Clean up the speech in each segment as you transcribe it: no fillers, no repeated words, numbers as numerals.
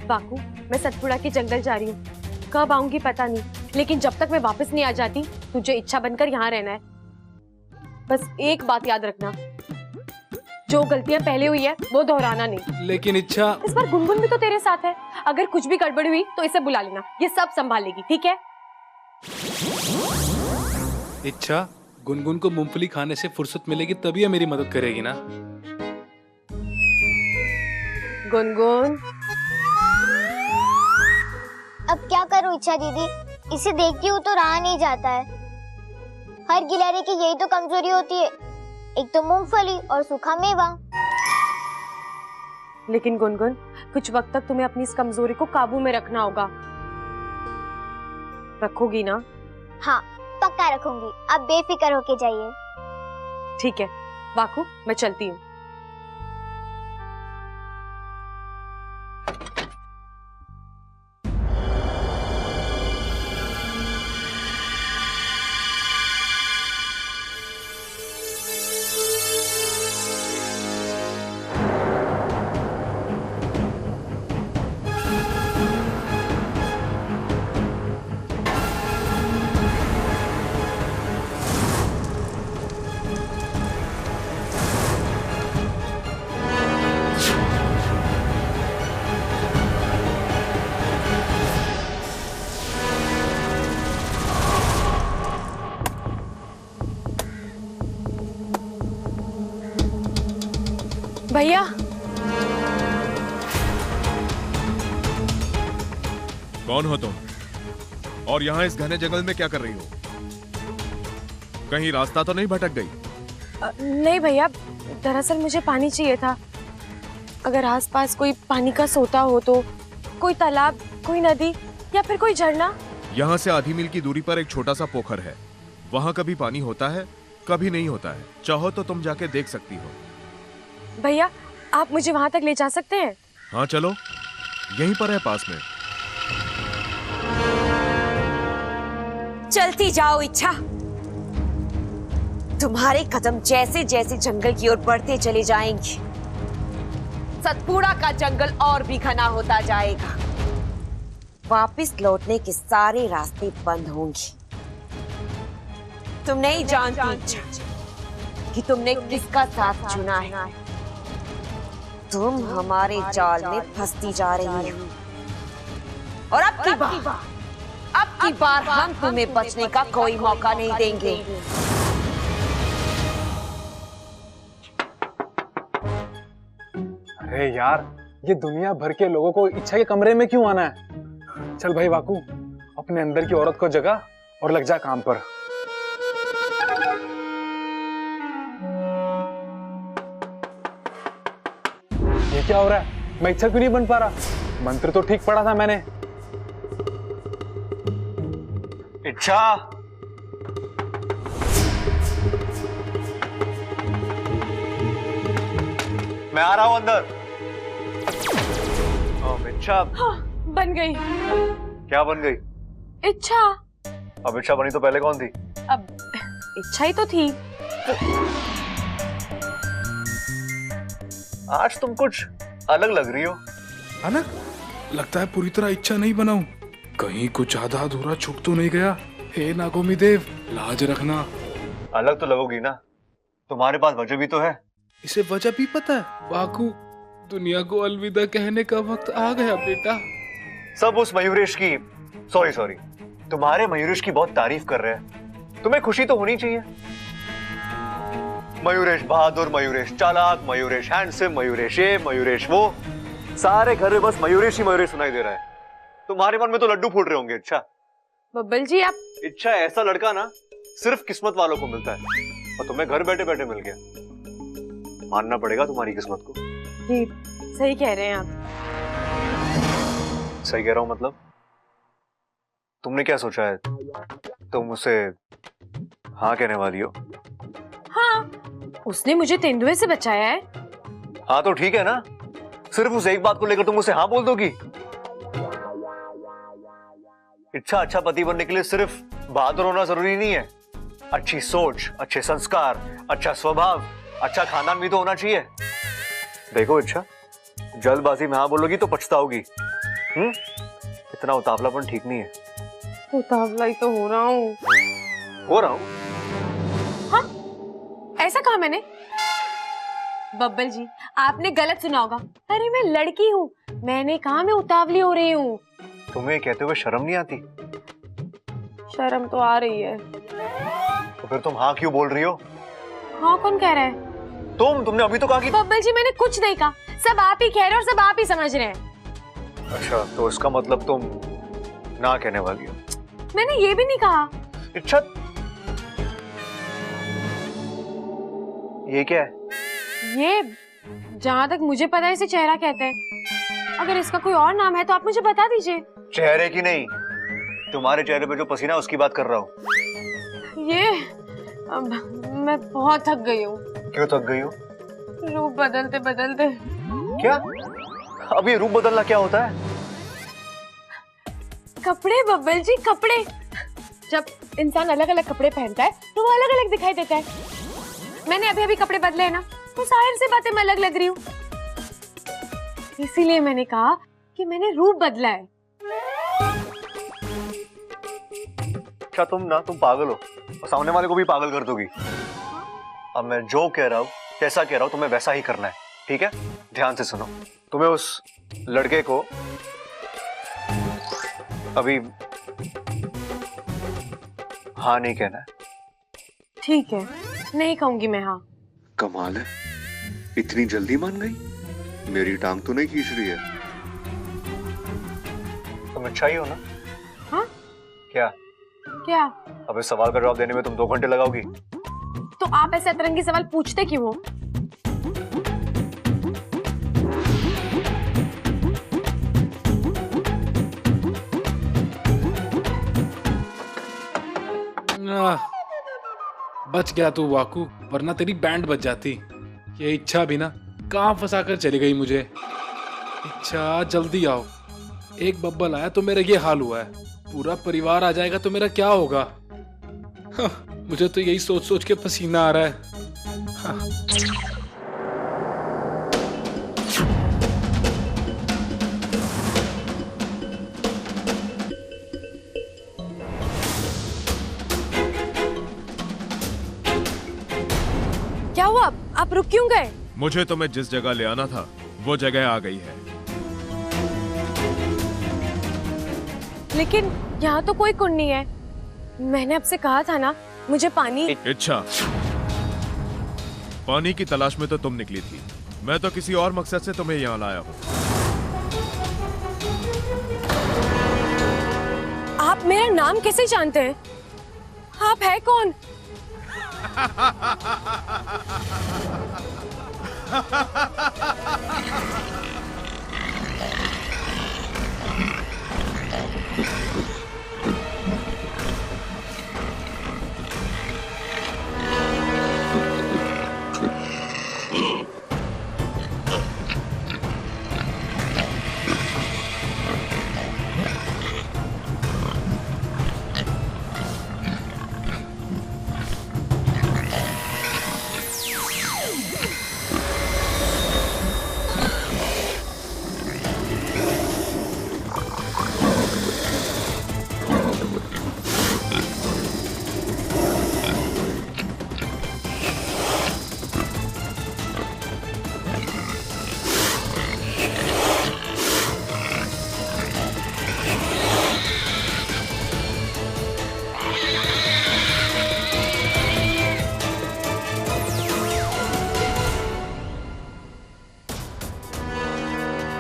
Baku, मैं सतपुड़ा के जंगल जा रही हूँ। कब आऊंगी पता नहीं, लेकिन जब तक मैं वापस नहीं आ जाती तुझे इच्छा बनकर यहाँ रहना है। बस एक बात याद रखना, जो गलतियां पहले हुई है वो दोहराना नहीं। लेकिन इच्छा, इस बार गुनगुन भी तो तेरे साथ है, अगर कुछ भी गड़बड़ हुई तो इसे बुला लेना, ये सब संभाल लेगी, ठीक है? इच्छा, गुनगुन को मूंगफली खाने से फुर्सत मिलेगी तभी ये मेरी मदद करेगी ना। गुनगुन, अब क्या करूं इच्छा दीदी, इसे देखती हूँ तो रहा नहीं जाता है। हर गिलहरी की यही तो कमजोरी होती है, एक तो मूंगफली और सूखा मेवा। लेकिन गुनगुन, कुछ वक्त तक तुम्हें अपनी इस कमजोरी को काबू में रखना होगा। रखोगी ना? हाँ पक्का रखूंगी, आप बेफिक्र होके जाइए। ठीक है बाकू, मैं चलती हूँ। भैया, कौन हो तुम और यहाँ इस घने जंगल में क्या कर रही हो? कहीं रास्ता तो नहीं भटक गई? नहीं भैया, दरअसल मुझे पानी चाहिए था। अगर आसपास कोई पानी का सोता हो तो, कोई तालाब, कोई नदी या फिर कोई झरना। यहाँ से आधी मील की दूरी पर एक छोटा सा पोखर है, वहाँ कभी पानी होता है कभी नहीं होता है, चाहो तो तुम जाके देख सकती हो। भैया, आप मुझे वहां तक ले जा सकते हैं? हाँ चलो, यहीं पर है पास में। चलती जाओ इच्छा, तुम्हारे कदम जैसे जैसे जंगल की ओर बढ़ते चले जाएंगे, सतपुड़ा का जंगल और भी घना होता जाएगा। वापस लौटने के सारे रास्ते बंद होंगे। तुम नहीं जानती कि तुमने किसका साथ चुना है। तुम हमारे जाल में फंसती जा रही हो और अब की बार हम तुम्हें बचने का कोई मौका नहीं देंगे। अरे यार, ये दुनिया भर के लोगों को इच्छा के कमरे में क्यों आना है? चल भाई बाकू, अपने अंदर की औरत को जगा और लग जा काम पर। ये क्या हो रहा है? मैं इच्छा क्यों नहीं बन पा रहा? मंत्र तो ठीक पढ़ा था मैंने। इच्छा, मैं आ रहा हूं अंदर। इच्छा, हाँ, बन गई। क्या बन गई? इच्छा। अब इच्छा बनी तो पहले कौन थी? अब इच्छा ही तो थी। आज तुम कुछ अलग लग रही हो। अलग? लगता है पूरी तरह इच्छा नहीं बनाऊं, कहीं कुछ आधा अधूरा छूट तो नहीं गया। हे नागोमी देव, लाज रखना। अलग तो लगोगी ना, तुम्हारे पास वजह भी तो है। इसे वजह भी पता है? बाकू, दुनिया को अलविदा कहने का वक्त आ गया बेटा। सब उस मयूरेश की, सॉरी, तुम्हारे मयूरेश की बहुत तारीफ कर रहे हैं। तुम्हें खुशी तो होनी चाहिए। मयूरेश बहादुर, मयूरेश चालाक, मयूरेश हैंडसम, मयूरेश ये, मयूरेश वो, सारे घर में बस मयूरेश ही मयूरेश सुनाई दे रहा है। तुम्हारे मन में तो लड्डू फूट रहे होंगे। इच्छा, बब्बल जी, आप इच्छा ऐसा लड़का ना सिर्फ किस्मत वालों को मिलता है, और तुम्हें घर बैठे बैठे मिल गया। मानना पड़ेगा तुम्हारी किस्मत को। जी सही कह रहे हैं आप। सही कह रहा हूं मतलब? तुमने क्या सोचा है? तुम उसे हाँ कहने वाली हो? हाँ, उसने मुझे तेंदुए से बचाया है। हाँ तो ठीक है ना, सिर्फ उस एक बात को लेकर तुम उसे हाँ बोल दोगी? इच्छा, अच्छा पति बनने के लिए सिर्फ बहादुर होना जरूरी नहीं है। अच्छी सोच, अच्छे संस्कार, अच्छा स्वभाव, अच्छा खानदान भी तो होना चाहिए। देखो इच्छा, जल्दबाजी में हाँ बोलोगी तो पछताओगी। इतना उतावलापन ठीक नहीं है। उतावला ही तो हो रहा हूँ। हो रहा हूँ? हाँ, ऐसा कहा मैंने? बब्बल जी, आपने गलत सुना होगा। अरे मैं लड़की हूँ, मैंने कहा मैं उतावली हो रही हूँ। तुम्हें कहते हुए शर्म नहीं आती? शर्म तो आ रही है। तो फिर तुम हाँ क्यों बोल रही हो? हाँ कौन कह रहा है? तुमने अभी तो कहा कि। बब्बल जी मैंने कुछ नहीं कहा, सब आप ही कह रहे हो और सब आप ही समझ रहे हैं। अच्छा, तो इसका मतलब तुम ना कहने वाली हो? मैंने ये भी नहीं कहा। अच्छा, ये क्या है? ये जहाँ तक मुझे पता है इसे चेहरा कहते हैं। अगर इसका कोई और नाम है तो आप मुझे बता दीजिए। चेहरे की नहीं, तुम्हारे चेहरे पे जो पसीना है उसकी बात कर रहा हूँ। ये मैं बहुत थक गई हूँ। क्यों थक गई हो? रूप बदलते बदलते। क्या? अब ये रूप बदलना क्या होता है? कपड़े बब्बल जी, कपड़े। जब इंसान अलग अलग कपड़े पहनता है तो वो अलग अलग दिखाई देता है। मैंने अभी अभी कपड़े बदले हैं ना, तो जाहिर सी बात है मैं अलग लग रही हूँ। इसीलिए मैंने कहा कि मैंने रूप बदला है। क्या तुम पागल हो और सामने वाले को भी पागल कर दोगी? अब मैं जो कह रहा हूँ, कैसा कह रहा हूँ, तुम्हें वैसा ही करना है, ठीक है? ध्यान से सुनो। तुम्हें उस लड़के को अभी हाँ नहीं कहना है। ठीक है, नहीं कहूंगी मैं हाँ। कमाल है, इतनी जल्दी मान गई। मेरी टांग तो नहीं खींच रही है। तुम अच्छा ही हो ना? हाँ? क्या? क्या? अब इस सवाल का जवाब देने में तुम 2 घंटे लगाओगी? तो आप ऐसे अतरंगी सवाल पूछते क्यों हो? बच गया तू वाकू, वरना तेरी बैंड बच जाती। ये इच्छा भी ना कहाँ फंसा कर चली गई मुझे। इच्छा जल्दी आओ, एक बब्बल आया तो मेरा ये हाल हुआ है, पूरा परिवार आ जाएगा तो मेरा क्या होगा? हाँ, मुझे तो यही सोच सोच के पसीना आ रहा है। हाँ। क्या हुआ? आप रुक क्यों गए? मुझे तुम्हें जिस जगह ले आना था वो जगह आ गई है। लेकिन यहाँ तो कोई कुंड नहीं है। मैंने आपसे कहा था ना, मुझे पानी। इच्छा, पानी की तलाश में तो तुम निकली थी, मैं तो किसी और मकसद से तुम्हें यहाँ लाया हूँ। आप मेरा नाम कैसे जानते हैं? आप है कौन?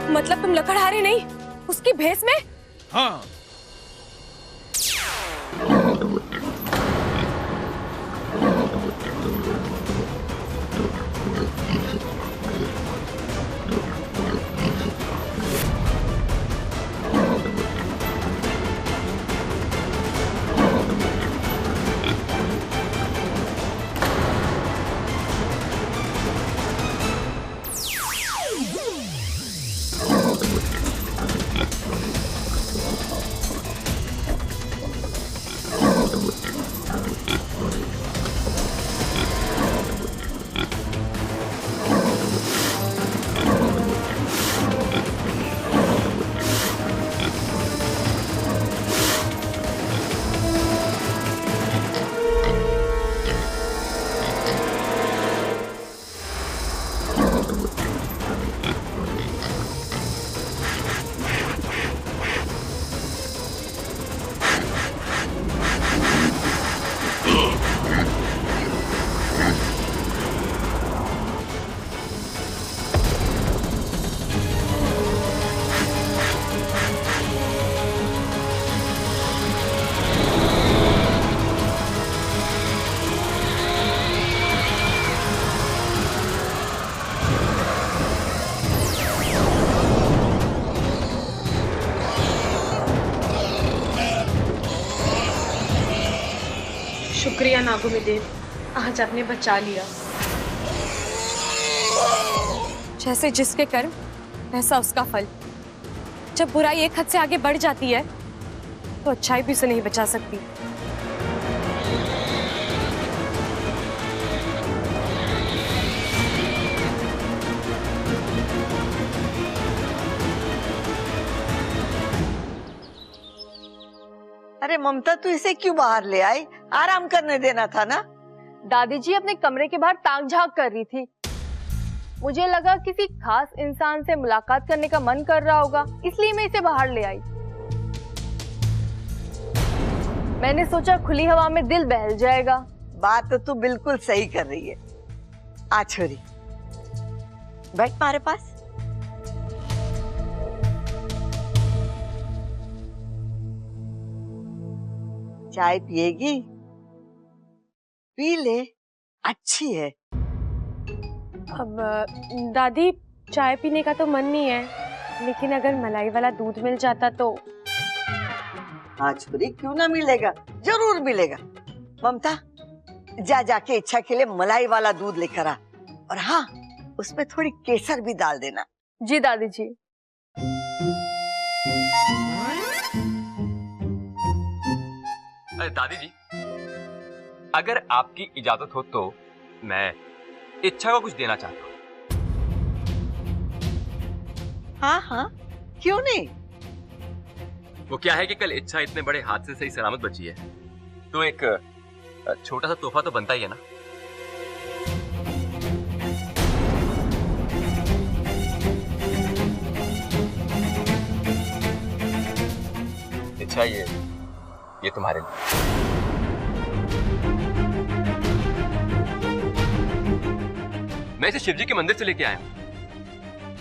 मतलब तुम लकड़हारे नहीं, उसकी भेस में? हाँ। नागों में देव, आज आपने बचा लिया। जैसे जिसके कर्म वैसा उसका फल। जब बुराई एक हद से आगे बढ़ जाती है तो अच्छाई भी उसे नहीं बचा सकती। अरे ममता, तू इसे क्यों बाहर ले आई? आराम करने देना था ना। दादी जी अपने कमरे के बाहर ताक झांक कर रही थी। मुझे लगा किसी खास इंसान से मुलाकात करने का मन कर रहा होगा, इसलिए मैं इसे बाहर ले आई। मैंने सोचा खुली हवा में दिल बहल जाएगा। बात तो तू बिल्कुल सही कर रही है। आ छोरी, बैठ हमारे पास। चाय पिएगी? पी ले, अच्छी है। अब दादी, चाय पीने का तो मन नहीं है, लेकिन अगर मलाई वाला दूध मिल जाता तो। हाँ छोरी, क्यों ना मिलेगा, जरूर मिलेगा। ममता, जा जाके इच्छा के लिए मलाई वाला दूध लेकर आ, और हाँ, उसमें थोड़ी केसर भी डाल देना। जी दादी जी। अरे दादी जी, अगर आपकी इजाजत हो तो मैं इच्छा को कुछ देना चाहता हूँ। हाँ हाँ, क्यों नहीं। वो क्या है कि कल इच्छा इतने बड़े हादसे से ही सलामत बची है, तो एक छोटा सा तोहफा तो बनता ही है ना। इच्छा, ये तुम्हारे लिए। मैं इसे शिवजी के मंदिर से लेके आया हूं।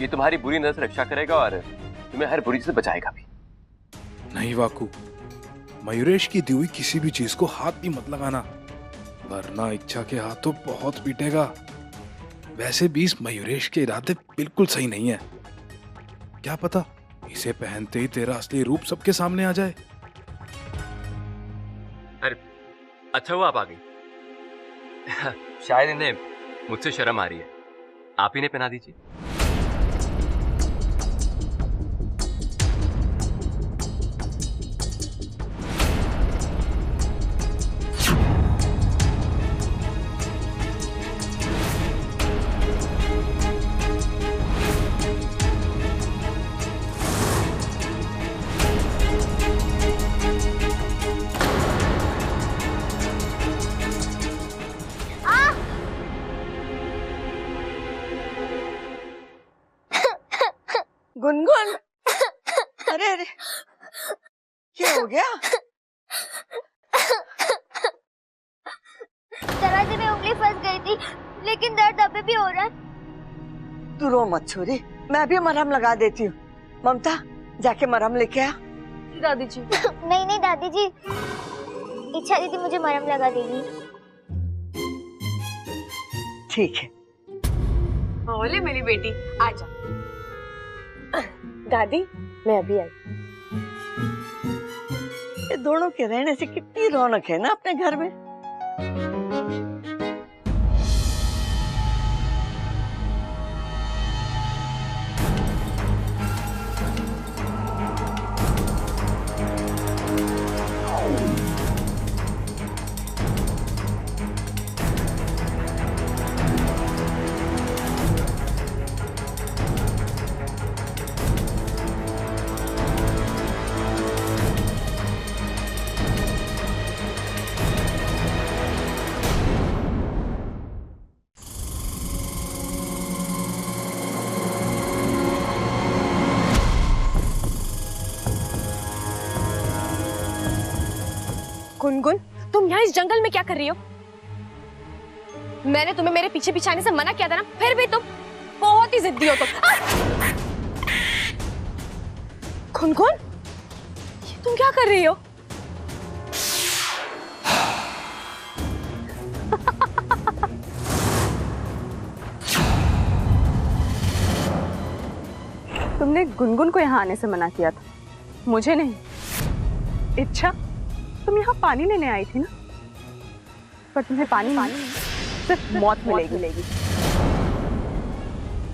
ये तुम्हारी बुरी नजर से रक्षा करेगा और तुम्हें हर बुरी चीज से बचाएगा भी। नहीं वाकू, मयूरेश की दी हुई किसी भी चीज को हाथ भी मत लगाना, वरना इच्छा के हाथ तो बहुत पीटेगा। वैसे भी इस मयूरेश के इरादे बिल्कुल सही नहीं है। क्या पता इसे पहनते ही तेरा असली रूप सबके सामने आ जाए। अरे अच्छा हुआ आप आ गई। शायद इन्हें मुझसे शर्म आ रही है, आप ही ने पहना दीजिए। गुनगुन, अरे अरे, क्या हो गया? दरवाजे में उंगली फंस गई थी, लेकिन दर्द अभी भी हो रहा है। तू रो मत छोरी, मैं भी मरहम लगा देती हूँ। ममता, जाके मरहम लेके आ। दादी जी। नहीं नहीं दादी जी, इच्छा दीदी मुझे मरहम लगा देगी। ठीक है। बोले मेरी बेटी, आजा। दादी, मैं अभी आई। ये दोनों के रहने से कितनी रौनक है ना अपने घर में। गुनगुन, तुम यहाँ इस जंगल में क्या कर रही हो? मैंने तुम्हें मेरे पीछे पीछे आने से मना किया था ना, फिर भी तुम बहुत ही जिद्दी हो तुम। गुनगुन, ये तुम क्या कर रही हो? तुमने गुनगुन को यहाँ आने से मना किया था, मुझे नहीं। इच्छा, तुम यहाँ पानी लेने आई थी ना? पर तुम्हें पानी सिर्फ मौत मिलेगी।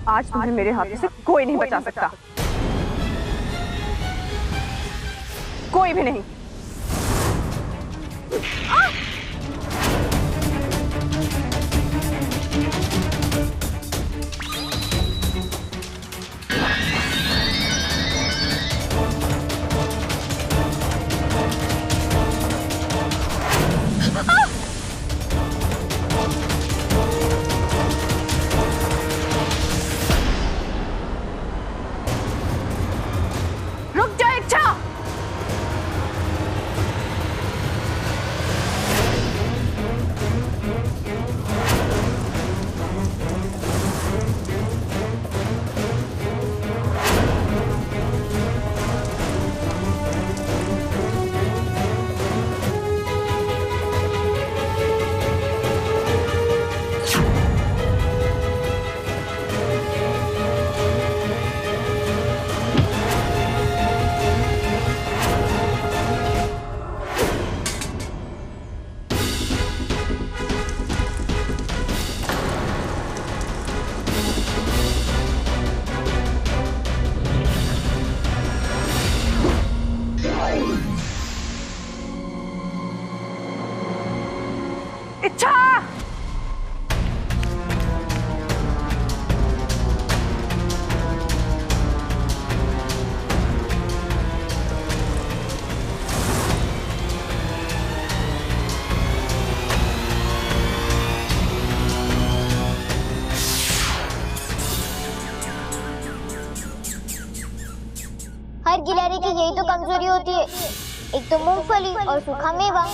आज तुम्हें मेरे हाथों से कोई नहीं बचा सकता, कोई भी नहीं। रुक जा इच्छा। इच्छा हर गिलहरी की यही तो कमजोरी होती है, एक तो मूंगफली और सूखा मेवा।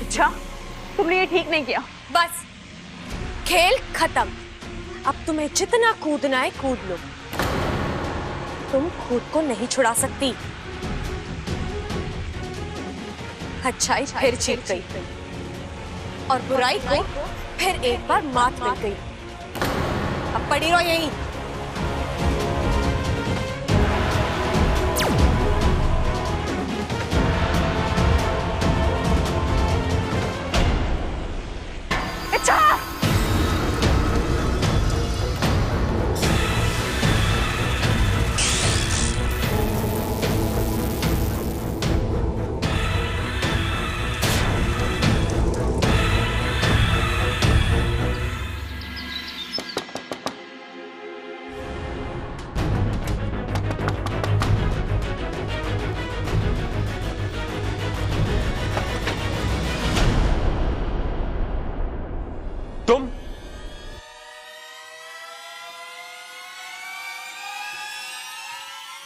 इच्छा, तुमने ये ठीक नहीं किया। बस खेल खत्म। अब तुम्हें जितना कूदना है कूद लो, तुम खुद को नहीं छुड़ा सकती। अच्छाई फिर जीत गई और बुराई को फिर एक बार मात मिल गई। अब पड़ी रहो यहीं।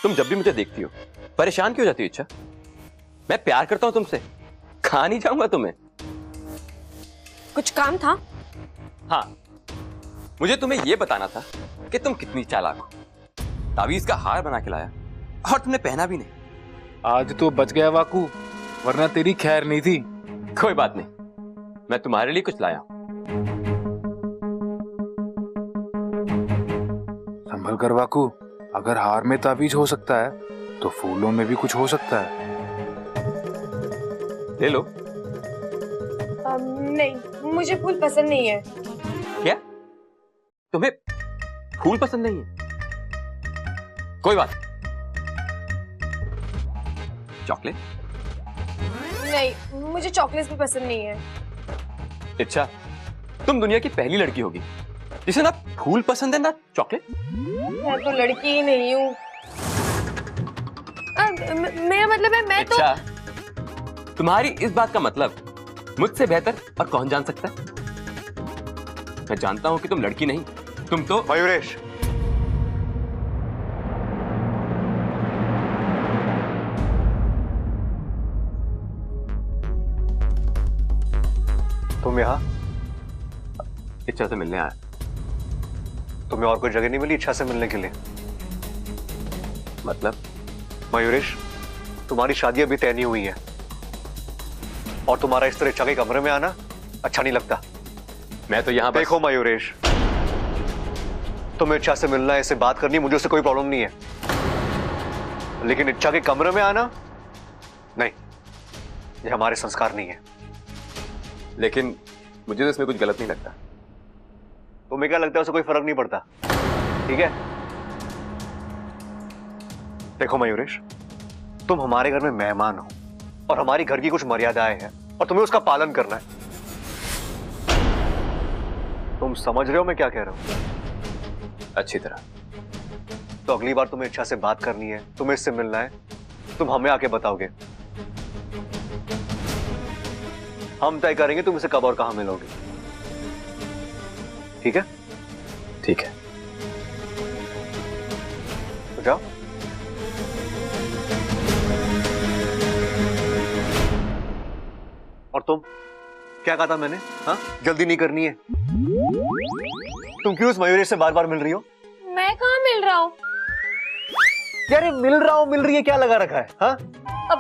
तुम जब भी मुझे देखती हो परेशान क्यों जाती हो इच्छा? मैं प्यार करता हूं तुमसे, खा नहीं जाऊंगा तुम्हें। कुछ काम था? हाँ, मुझे तुम्हें यह बताना था कि तुम कितनी चालाक हो। तावीज का हार बना के लाया और तुमने पहना भी नहीं। आज तो बच गया वाकू, वरना तेरी खैर नहीं थी। कोई बात नहीं, मैं तुम्हारे लिए कुछ लाया हूं। संभल कर वाकू, अगर हार में ताबीज हो सकता है तो फूलों में भी कुछ हो सकता है। ले लो। नहीं, मुझे फूल पसंद नहीं है। क्या? तुम्हें फूल पसंद नहीं है? कोई बात चॉकलेट? नहीं, मुझे चॉकलेट्स भी पसंद नहीं है। अच्छा, तुम दुनिया की पहली लड़की होगी जिसे ना फूल पसंद है ना चॉकलेट। मैं तो लड़की ही नहीं हूँ। मेरा मतलब है मैं अच्छा, तुम्हारी इस बात का मतलब मुझसे बेहतर और कौन जान सकता है? मैं जानता हूं कि तुम लड़की नहीं, तुम तो मयूरेश, तुम यहाँ इच्छा से मिलने आया। तुम्हें और कोई जगह नहीं मिली इच्छा से मिलने के लिए? मतलब? मयूरेश, तुम्हारी शादी अभी तय नहीं हुई है और तुम्हारा इस तरह इच्छा के कमरे में आना अच्छा नहीं लगता। मैं तो यहाँ देखो मयूरेश, तुम्हें इच्छा से मिलना है, इससे बात करनी, मुझे उससे कोई प्रॉब्लम नहीं है, लेकिन इच्छा के कमरे में आना नहीं, ये हमारे संस्कार नहीं है। लेकिन मुझे तो इसमें कुछ गलत नहीं लगता। तुम्हें क्या लगता है उससे कोई फर्क नहीं पड़ता? ठीक है, देखो मयूरेश, तुम हमारे घर में मेहमान हो और हमारी घर की कुछ मर्यादाएं हैं और तुम्हें उसका पालन करना है। तुम समझ रहे हो मैं क्या कह रहा हूं? अच्छी तरह। तो अगली बार तुम्हें इच्छा से बात करनी है, तुम्हें इससे मिलना है, तुम हमें आके बताओगे, हम तय करेंगे तुम इसे कब और कहां मिलोगे। ठीक है? ठीक है। तो जाओ। और तुम क्या कहा था मैंने? हाँ, जल्दी नहीं करनी है। तुम क्यों उस मयूरेश से बार बार मिल रही हो? मैं कहाँ मिल रहा हूँ? यार मिल रहा हूँ, मिल रही है, क्या लगा रखा है? हाँ? अब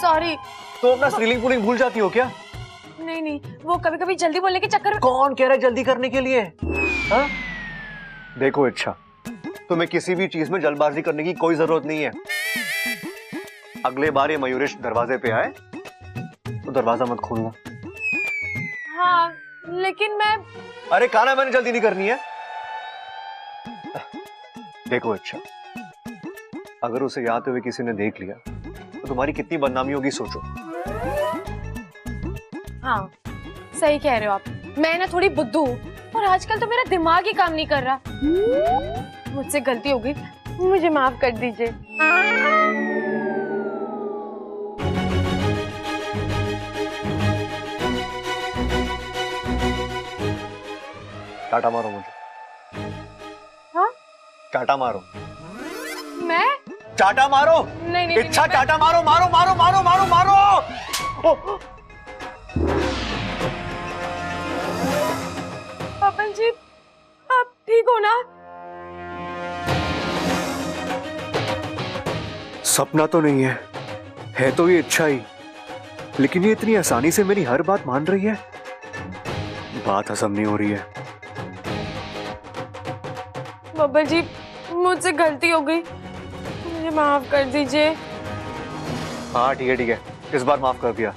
सॉरी। तो अपना स्त्रीलिंग पुलिंग भूल जाती हो क्या? नहीं नहीं, वो कभी कभी जल्दी बोलने के चक्कर में। कौन कह रहा है जल्दी करने के लिए? हाँ? देखो इच्छा, तुम्हें किसी भी चीज में जल्दबाजी करने की कोई जरूरत नहीं है। अगले बार ये मयूरेश दरवाजे पे आए तो दरवाजा मत खोलना। हाँ, लेकिन मैं। अरे कहा ना मैंने जल्दी नहीं करनी है। देखो अच्छा, अगर उसे आते हुए किसी ने देख लिया तो तुम्हारी कितनी बदनामी होगी सोचो। हाँ, सही कह रहे हो आप। मैं ना थोड़ी बुद्धू हूँ और आजकल तो मेरा दिमाग ही काम नहीं कर रहा। मुझसे गलती हो गई, मुझे माफ कर दीजिए। टाटा मारो मुझे। हाँ? टाटा मारो। मैं? टाटा मारो। नहीं नहीं, इच्छा टाटा मारो, मारो मारो मारो मारो मारो। पवन जी, आप ठीक हो ना? सपना तो नहीं है तो ये इच्छा ही, लेकिन ये इतनी आसानी से मेरी हर बात मान रही है, बात हजम नहीं हो रही है। बब्बर जी, मुझसे गलती हो गई, मुझे माफ कर दीजिए। हाँ ठीक है, इस बार माफ कर दिया,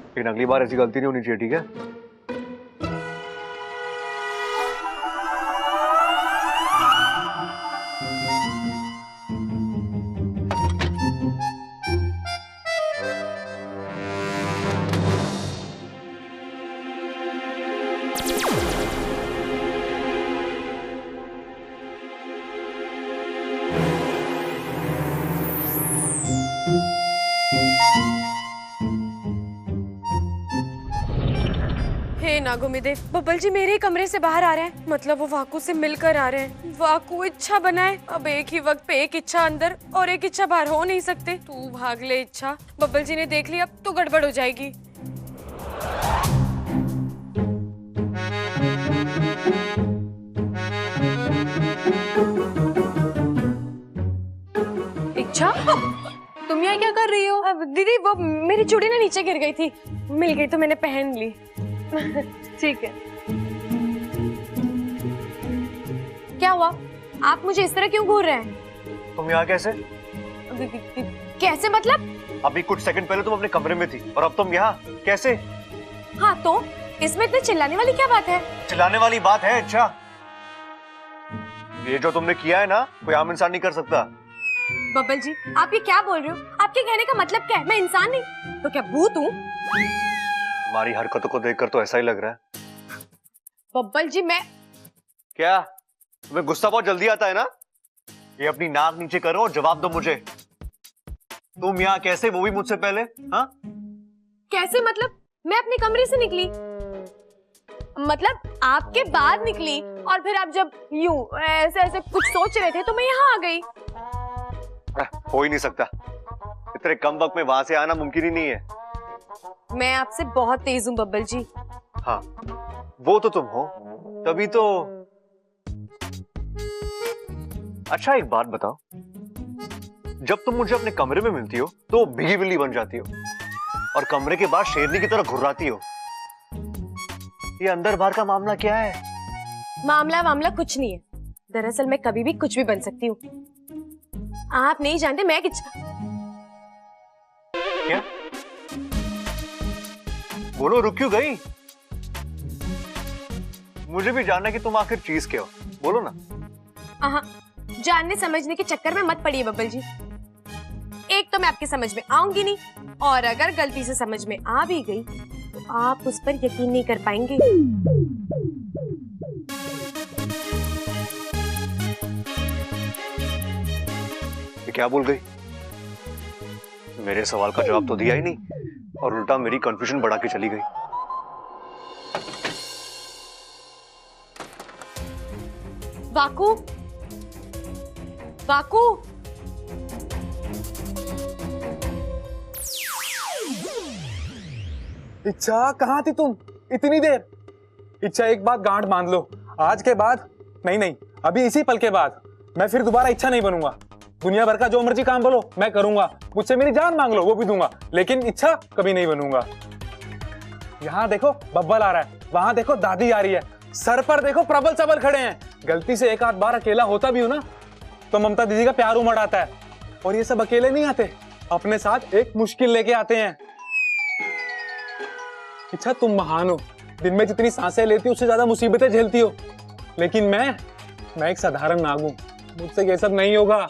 लेकिन अगली बार ऐसी गलती नहीं होनी चाहिए, ठीक है? हे नागोमिदेव, बब्बल जी मेरे ही कमरे से बाहर आ रहे हैं, मतलब वो वाकू से मिलकर आ रहे हैं। वाकू इच्छा बनाए, अब एक ही वक्त पे एक इच्छा अंदर और एक इच्छा बाहर हो नहीं सकते। तू भाग ले इच्छा, बब्बल जी ने देख लिया अब तो गड़बड़ हो जाएगी। इच्छा, तुम यहाँ क्या कर रही हो? अब दीदी वो मेरी चूड़ी ना नीचे गिर गई थी, मिल गई तो मैंने पहन ली। ठीक है। क्या हुआ? आप मुझे इस तरह क्यों घूर रहे हैं? तुम यहाँ कैसे? कैसे मतलब? अभी कुछ सेकंड पहले तुम अपने कमरे में थी और अब तुम यहाँ कैसे? हाँ तो इसमें इतने चिल्लाने वाली क्या बात है? चिल्लाने वाली बात है अच्छा, ये जो तुमने किया है ना, कोई आम इंसान नहीं कर सकता। बब्बल जी, आप ये क्या बोल रहे हो? आपके कहने का मतलब क्या है? मैं इंसान नहीं तो क्या भूत हूँ? तुम्हारी हरकतों को देखकर तो ऐसा ही लग रहा है। बब्बल जी, मैं क्या तुम्हें गुस्सा बहुत जल्दी आता है ना? ये अपनी नाक नीचे करो और जवाब दो मुझे। तुम यहाँ कैसे, वो भी मुझसे पहले? हाँ, कैसे मतलब? मैं अपने कमरे से निकली, मतलब आपके बाद निकली, और फिर आप जब यूं ऐसे ऐसे कुछ सोच रहे थे तो मैं यहाँ आ गई। हो ही नहीं सकता, इतने कम वक्त में वहां से आना मुमकिन ही नहीं है। मैं आपसे बहुत तेज हूँ बब्बल जी। हाँ, वो तो तुम हो, तभी तो। अच्छा एक बात बताओ, जब तुम मुझे अपने कमरे में मिलती हो तो भीगी बिल्ली बन जाती हो, और कमरे के बाहर शेरनी की तरह घुर्राती हो। ये अंदर बाहर का मामला क्या है? मामला कुछ नहीं है। दरअसल मैं कभी भी कुछ भी बन सकती हूँ। आप नहीं जानते मैं क्या? बोलो, रुक क्यों गई? मुझे भी जानना है कि तुम आखिर चीज क्या हो, बोलो ना। हाँ, जानने समझने के चक्कर में मत पड़िए बब्बल जी। एक तो मैं आपकी समझ में आऊंगी नहीं, और अगर गलती से समझ में आ भी गई तो आप उस पर यकीन नहीं कर पाएंगे। ये क्या बोल गई? मेरे सवाल का जवाब तो दिया ही नहीं, और उल्टा मेरी कंफ्यूजन बढ़ा के चली गई। वाकू, वाकू, इच्छा कहाँ थी तुम इतनी देर? इच्छा एक बात गांठ बांध लो, आज के बाद नहीं, अभी इसी पल के बाद मैं फिर दोबारा इच्छा नहीं बनूंगा। दुनिया भर का जो मर्जी काम बोलो मैं करूंगा, मुझसे मेरी जान मांग लो वो भी दूंगा, लेकिन इच्छा कभी नहीं बनूंगा। यहाँ देखो बब्बल आ रहा है, वहां देखो दादी आ रही है, सर पर देखो प्रबल सबल खड़े हैं। गलती से एक आध बार अकेला होता भी हूं ना तो ममता दीदी का प्यार उमड़ आता है, और ये सब अकेले नहीं आते, अपने साथ एक मुश्किल लेके आते हैं। इच्छा तुम महान हो, दिन में जितनी सांसें लेती हो उससे ज्यादा मुसीबतें झेलती हो, लेकिन मैं एक साधारण नाग हूं, मुझसे ये सब नहीं होगा।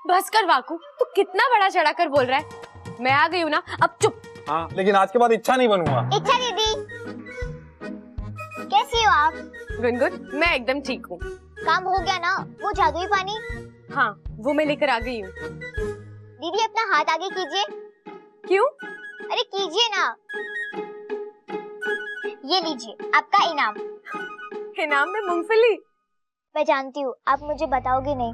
बस कर वाकू, तू कितना बड़ा चढ़ा कर बोल रहा है। मैं आ गई हूँ ना, अब चुप। हाँ, लेकिन आज के बाद इच्छा नहीं बनूंगा। इच्छा दीदी, कैसी हो आप? गुनगुन, मैं एकदम ठीक हूँ। काम हो गया ना? वो जादुई पानी? हाँ, वो मैं लेकर आ गई हूँ। दीदी अपना हाथ आगे कीजिए। क्यों? अरे कीजिए ना। ये लीजिए आपका इनाम। इनाम में मूंगफली? मैं जानती हूँ आप मुझे बताओगे नहीं,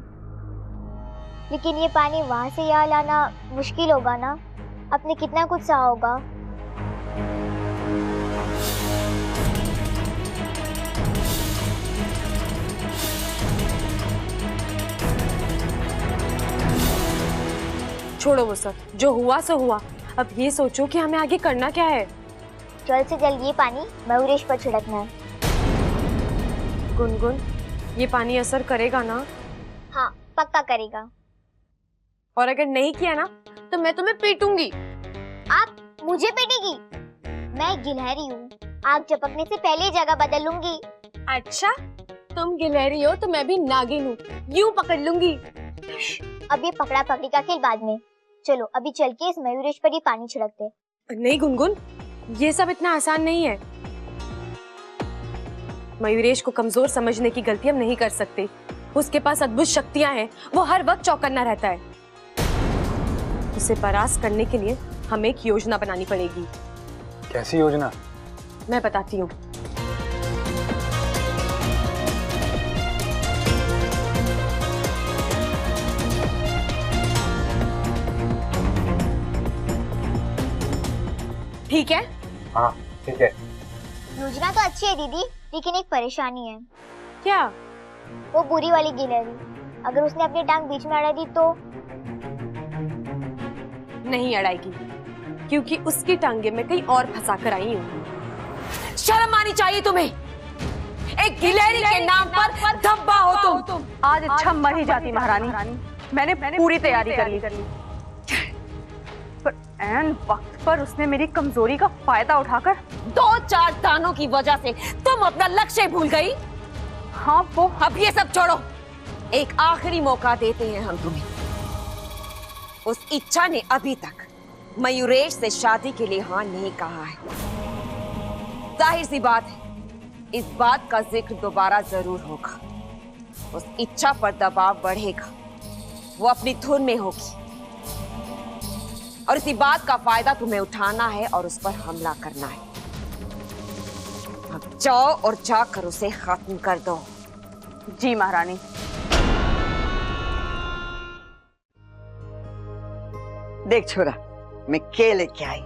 लेकिन ये पानी वहां से यहाँ लाना मुश्किल होगा ना? आपने कितना कुछ सहा होगा। छोड़ो वो सब, जो हुआ सो हुआ। अब ये सोचो कि हमें आगे करना क्या है। जल्द से जल्द ये पानी मयूरेश पर छिड़कना है। गुनगुन, ये पानी असर करेगा ना? हाँ, पक्का करेगा। और अगर नहीं किया ना तो मैं तुम्हें पीटूंगी। आप मुझे पीटेगी? मैं गिलहरी हूँ, आग झपकने से पहले जगह बदल लूंगी। अच्छा, तुम गिलहरी हो तो मैं भी नागिन हूँ, यूं पकड़ लूंगी। अब ये पकड़ा पकड़ी का खेल बाद में, चलो अभी चल के इस मयूरेश पर ही पानी छिड़कते। नहीं गुनगुन, ये सब इतना आसान नहीं है। मयूरेश को कमजोर समझने की गलती हम नहीं कर सकते। उसके पास अद्भुत शक्तियां हैं, वो हर वक्त चौकन्ना रहता है। उसे परास्त करने के लिए हमें एक योजना बनानी पड़ेगी। कैसी योजना? मैं बताती हूँ। ठीक है? हाँ ठीक है। योजना तो अच्छी है दीदी, लेकिन एक परेशानी है। क्या? वो बुरी वाली गिलहरी, अगर उसने अपनी टांग बीच में अड़ा दी तो? नहीं अड़ाएगी, क्योंकि उसकी टांगे मैं कहीं और फंसा कर आई हूँ। शर्म आनी चाहिए तुम्हें, एक गिलहरी के नाम पर धब्बा हो तुम। आज इच्छा मर ही जाती महारानी, मैंने पूरी तैयारी कर ली, पर ऐन वक्त पर उसने मेरी कमजोरी का फायदा उठाकर 2-4 दानों की वजह से तुम अपना लक्ष्य भूल गई। हाँ वो अब ये सब छोड़ो, एक आखिरी मौका देते हैं हम तुम्हें। उस इच्छा ने अभी तक मयूरेश से शादी के लिए हाँ नहीं कहा है। जाहिर सी बात है, इस बात का जिक्र दोबारा जरूर होगा। उस इच्छा पर दबाव बढ़ेगा, वो अपनी धुन में होगी और इसी बात का फायदा तुम्हें उठाना है और उस पर हमला करना है। अब जाओ और जाकर उसे खत्म कर दो। जी महारानी। देख छोरा, मैं के लेके आई।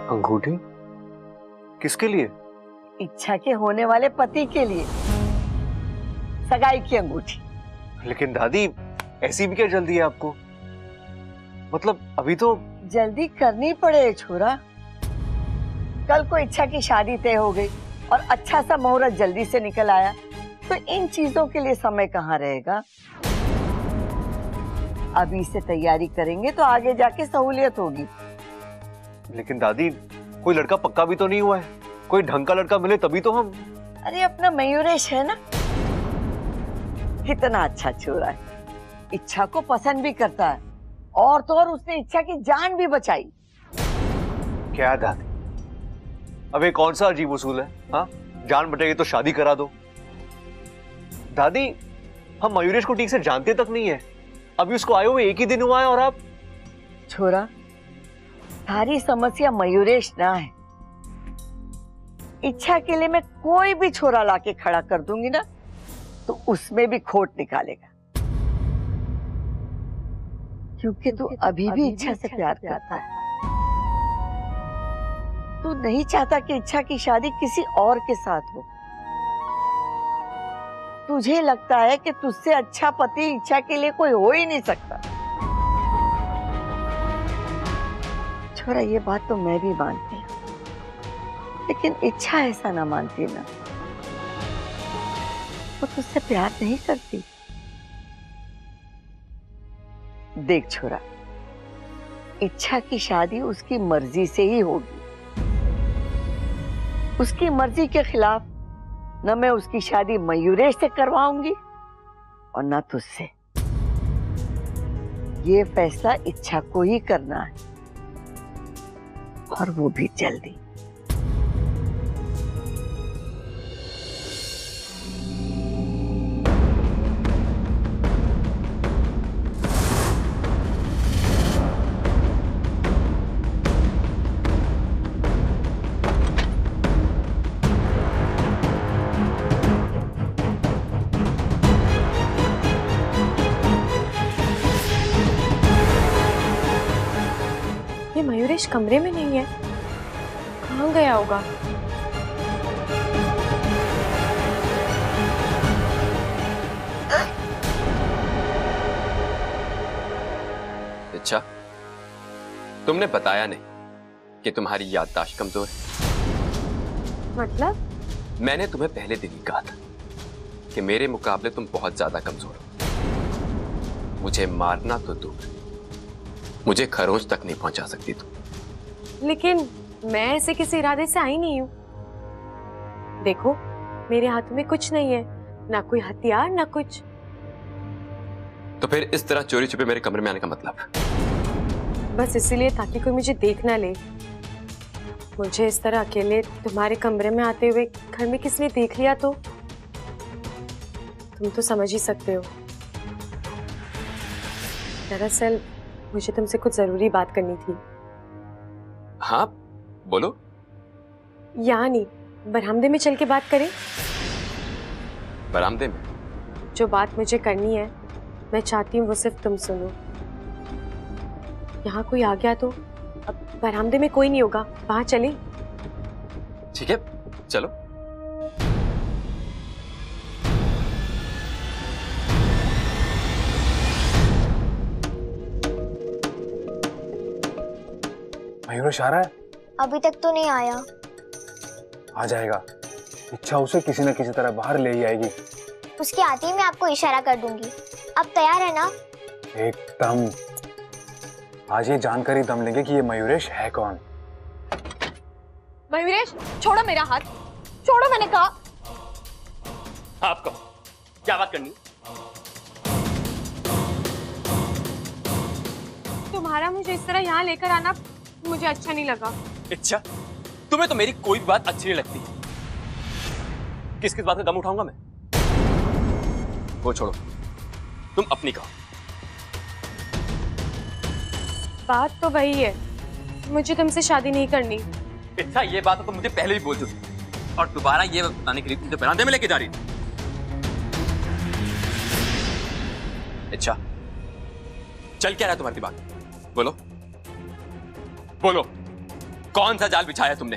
अंगूठी किसके लिए? इच्छा के होने वाले पति के लिए, सगाई की अंगूठी। लेकिन दादी, ऐसी भी क्या जल्दी है आपको? मतलब अभी तो जल्दी करनी पड़े छोरा। कल को इच्छा की शादी तय हो गई और अच्छा सा मुहूर्त जल्दी से निकल आया, तो इन चीजों के लिए समय कहाँ रहेगा। अभी से तैयारी करेंगे तो आगे जाके सहूलियत होगी। लेकिन दादी, कोई लड़का पक्का भी तो नहीं हुआ है। कोई ढंग का लड़का मिले तभी तो हम। अरे अपना मयूरेश है ना, कितना अच्छा छोरा है, इच्छा को पसंद भी करता है और तो और उसने इच्छा की जान भी बचाई। क्या दादी, अब ये कौन सा अजीब उसूल है? हाँ, जान बचेगी तो शादी करा दो। दादी, हम मयूरेश को ठीक से जानते तक नहीं है। अभी उसको आए हुए एक ही दिन हुआ है और आप। छोरा, सारी समस्या मयूरेश ना है। इच्छा के लिए मैं कोई भी छोरा लाके खड़ा कर दूंगी ना, तो उसमें भी खोट निकालेगा। क्योंकि तू अभी भी इच्छा से प्यार करता है। तू नहीं चाहता कि इच्छा की शादी किसी और के साथ हो। तुझे लगता है कि तुझसे अच्छा पति इच्छा के लिए कोई हो ही नहीं सकता। छोरा, ये बात तो मैं भी मानती हूँ, लेकिन इच्छा ऐसा ना मानती ना। वो तुझसे प्यार नहीं करती। देख छोरा, इच्छा की शादी उसकी मर्जी से ही होगी। उसकी मर्जी के खिलाफ न मैं उसकी शादी मयूरेश से करवाऊंगी और न तुझसे। ये फैसला इच्छा को ही करना है, और वो भी जल्दी। मयूरेश कमरे में नहीं है, कहाँ गया होगा? अच्छा, तुमने बताया नहीं कि तुम्हारी याददाश्त कमजोर है। मतलब? मैंने तुम्हें पहले दिन ही कहा था कि मेरे मुकाबले तुम बहुत ज्यादा कमजोर हो। मुझे मारना तो दूर, मुझे खरोंच तक नहीं पहुंचा सकती तुम। लेकिन मैं ऐसे किसी इरादे से आई नहीं हूं। देखो, मेरे हाथ में कुछ नहीं है, ना कोई हथियार ना कुछ। तो फिर इस तरह चोरी छुपे मेरे कमरे में आने का मतलब? बस इसीलिए ताकि कोई मुझे देख ना ले। मुझे इस तरह अकेले तुम्हारे कमरे में आते हुए घर में किसने देख लिया तो तुम तो समझ ही सकते हो। दरअसल मुझे तुमसे कुछ जरूरी बात करनी थी। हाँ, बोलो। यहाँ नहीं, बरामदे में चल के बात करें। बरामदे में? जो बात मुझे करनी है, मैं चाहती हूँ वो सिर्फ तुम सुनो। यहाँ कोई आ गया तो अब बरामदे में कोई नहीं होगा, वहां चलें? ठीक है, चलो। मयूरेश आ रहा है? अभी तक तो नहीं आया। आ जाएगा। इच्छा उसे किसी न किसी तरह बाहर ले ही आएगी। उसके आते ही मैं आपको इशारा कर दूंगी। अब तैयार है ना? एकदम। आज ये जानकारी दम लेंगे कि ये मयूरेश है कौन। मयूरेश, छोड़ो मेरा हाथ। छोड़ो, मैंने कहा। आप कहो, क्या बात करनी? तुम्हारा मुझे इस तरह यहाँ लेकर आना मुझे अच्छा नहीं लगा। अच्छा, तुम्हें तो मेरी कोई बात अच्छी नहीं लगती। किस किस बात का गम उठाऊंगा मैं? वो छोड़ो, तुम अपनी कहो। बात तो वही है, मुझे तुमसे शादी नहीं करनी। अच्छा, ये बात तो तुम मुझे पहले भी बोल चुकी और दोबारा ये बताने के लिए तुझे बरामदे में लेके जा रही थी। अच्छा, चल क्या रहा है तुम्हारी दिमाग? बोलो बोलो, कौन सा जाल बिछाया तुमने?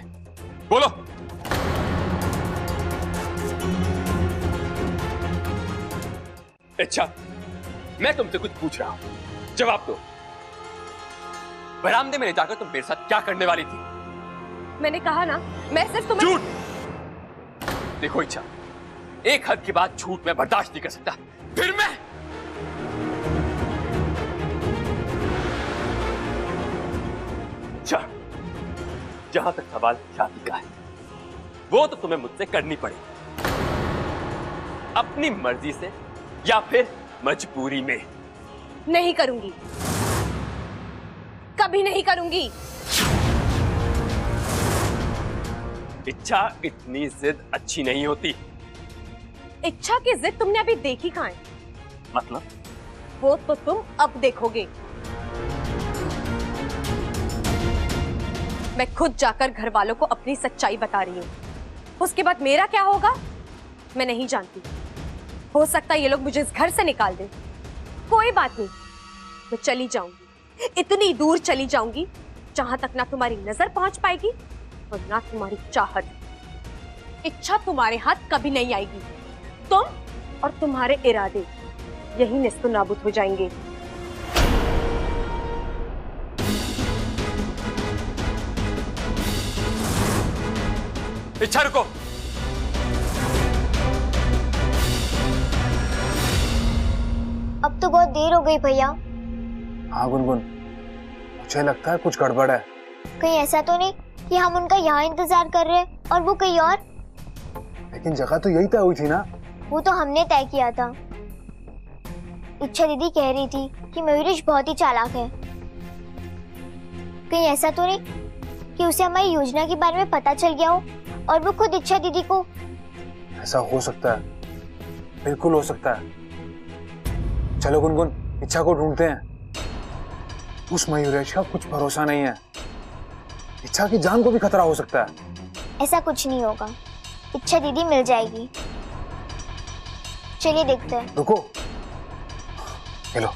बोलो। अच्छा, मैं तुमसे कुछ पूछ रहा हूं, जवाब दो। बरामदे में ले जाकर तुम मेरे साथ क्या करने वाली थी? मैंने कहा ना, मैं सिर्फ तुम्हें। झूठ! देखो इच्छा, एक हद के बाद झूठ मैं बर्दाश्त नहीं कर सकता। फिर मैं अच्छा, जहां तक सवाल शादी का है, वो तो तुम्हें मुझसे करनी पड़ेगी, अपनी मर्जी से या फिर मजबूरी में। नहीं करूंगी, कभी नहीं करूंगी। इच्छा, इतनी जिद अच्छी नहीं होती। इच्छा की जिद तुमने अभी देखी कहां है? मतलब? वो तो तुम अब देखोगे। मैं खुद जाकर घर वालों को अपनी सच्चाई बता रही हूँ। उसके बाद मेरा क्या होगा मैं नहीं जानती। हो सकता है ये लोग मुझे इस घर से निकाल दें। कोई बात नहीं, मैं चली जाऊंगी, इतनी दूर चली जाऊंगी जहां तक ना तुम्हारी नजर पहुंच पाएगी और ना तुम्हारी चाहत। इच्छा तुम्हारे हाथ कभी नहीं आएगी। तुम और तुम्हारे इरादे यही निस्तो नाबूद हो जाएंगे। इच्छा, रुको। अब तो बहुत देर हो गई भैया। हाँ गुनगुन, मुझे लगता है कुछ गड़बड़ है। कहीं ऐसा तो नहीं कि हम उनका यहाँ इंतजार कर रहे हैं और वो कहीं और? लेकिन जगह तो यही तय हुई थी ना। वो तो हमने तय किया था। इच्छा दीदी कह रही थी कि मयूरेश बहुत ही चालाक है। कहीं ऐसा तो नहीं कि उसे हमारी योजना के बारे में पता चल गया हो और वो खुद इच्छा दीदी को। ऐसा हो सकता है, बिल्कुल हो सकता है। चलो गुनगुन, इच्छा को ढूंढते हैं। उस मयूरेश का कुछ भरोसा नहीं है, इच्छा की जान को भी खतरा हो सकता है। ऐसा कुछ नहीं होगा, इच्छा दीदी मिल जाएगी। चलिए देखते हैं। रुको, चलो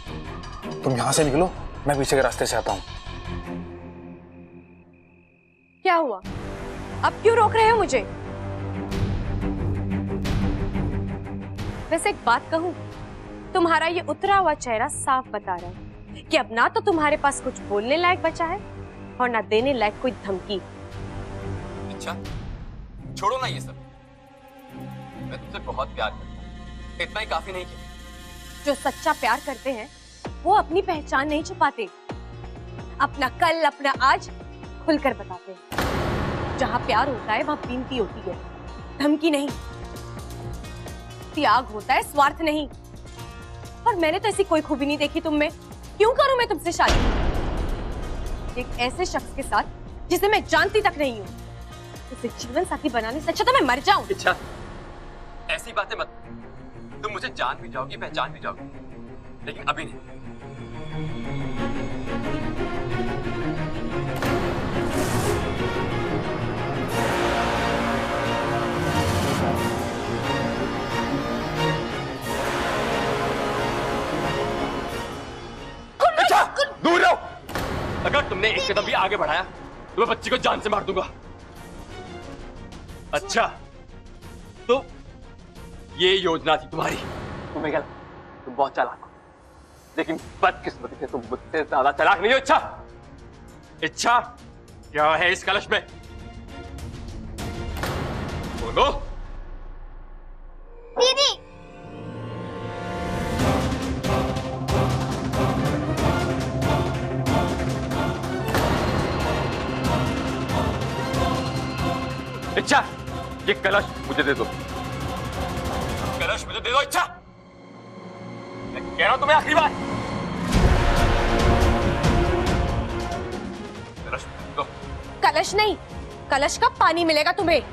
तुम यहाँ से निकलो, मैं पीछे के रास्ते से आता हूँ। क्या हुआ? अब क्यों रोक रहे हो मुझे? वैसे एक बात कहूं, तुम्हारा ये उतरा हुआ चेहरा साफ बता रहा है कि अब ना तो तुम्हारे पास कुछ बोलने लायक बचा है और ना देने लायक कोई धमकी। अच्छा, छोड़ो ना ये सब। मैं तुमसे बहुत प्यार करता हूं, इतना ही काफी नहीं क्या? जो सच्चा प्यार करते हैं वो अपनी पहचान नहीं छुपाते, अपना कल अपना आज खुलकर बताते हैं। जहां प्यार होता है वहां विनती होती है, धमकी नहीं। त्याग होता है, स्वार्थ नहीं। और मैंने तो ऐसी कोई खूबी नहीं देखी तुम में। क्यों करूं मैं तुमसे शादी एक ऐसे शख्स के साथ जिसे मैं जानती तक नहीं हूं? उसे जीवन साथी बनाने से अच्छा तो मैं मर जाऊं। अच्छा, ऐसी बातें मत। तुम मुझे जान भी जाओगी, पहचान भी जाओगी, लेकिन अभी नहीं। अच्छा, दूर रहो। अगर तुमने एक कदम भी आगे बढ़ाया तो मैं बच्ची को जान से मार दूंगा। अच्छा, तो ये योजना थी तुम्हारी? तुम्हें क्या लगता? तुम बहुत चालाक हो, लेकिन बदकिस्मती से तुम मुझसे ज्यादा चालाक नहीं हो। इच्छा, इच्छा क्या है इस कलश में? बोलो। दीदी, इच्छा, ये कलश मुझे दे दो, कलश मुझे दे दो। इच्छा, मैं कह रहा हूं तुम्हें आखिरी बार, कलश मुझे दे दो। कलश नहीं, कलश का पानी मिलेगा तुम्हें।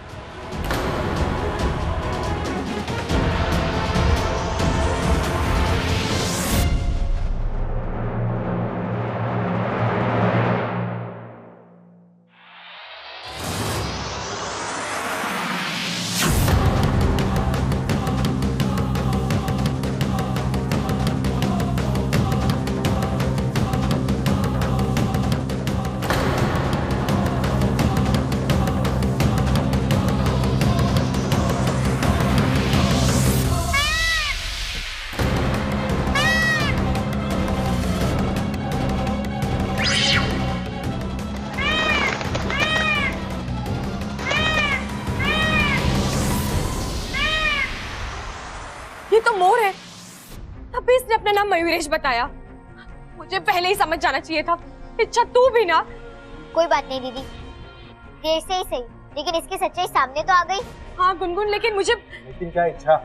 ये तो मोर है, तभी इसने अपना नाम मयूरेश बताया। मुझे पहले ही समझ जाना चाहिए था। इच्छा तू भी ना। कोई बात नहीं दीदी, देर से ही सही, लेकिन इसकी सच्चाई सामने तो आ गई। हाँ गुनगुन, लेकिन क्या इच्छा?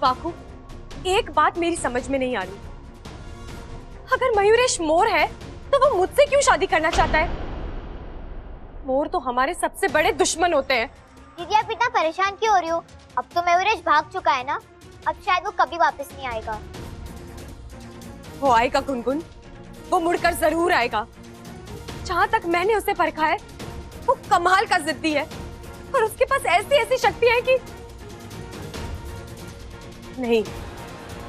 बाकू, एक बात मेरी समझ में नहीं आ रही। अगर मयूरेश मोर है तो वो मुझसे क्यों शादी करना चाहता है? मोर तो हमारे सबसे बड़े दुश्मन होते हैं। दीदी आप इतना परेशान क्यों हो रही हो? अब तो मयूरेश भाग चुका है ना, अब शायद वो कभी वापस नहीं आएगा। वो आएगा गुनगुन, वो मुड़कर जरूर आएगा। जहाँ तक मैंने उसे परखा है, वो कमाल का जिद्दी है और उसके पास ऐसी ऐसी शक्ति है कि नहीं,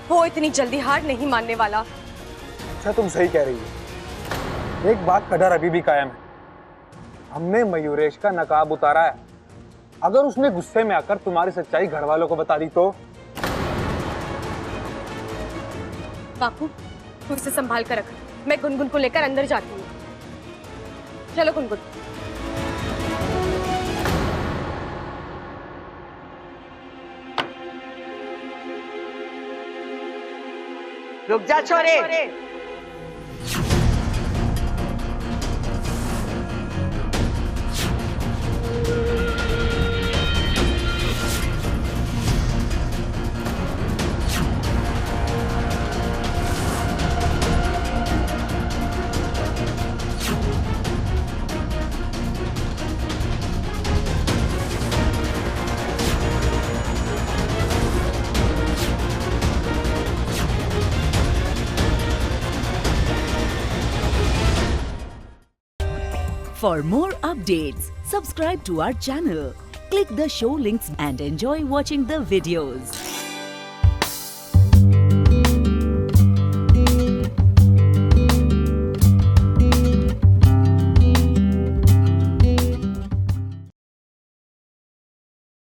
वो इतनी जल्दी हार नहीं मानने वाला। अच्छा तुम सही कह रही हो, एक बात का डर अभी भी कायम है। हमने मयूरेश का नकाब उतारा है, अगर उसने गुस्से में आकर तुम्हारी सच्चाई घर वालों को बता दी तो? बापू, तू इसे संभाल कर रख, मैं गुनगुन को लेकर अंदर जाती हूँ। चलो गुनगुन। रुक जा छोरे। For more updates, subscribe to our channel, click the show links and enjoy watching the videos.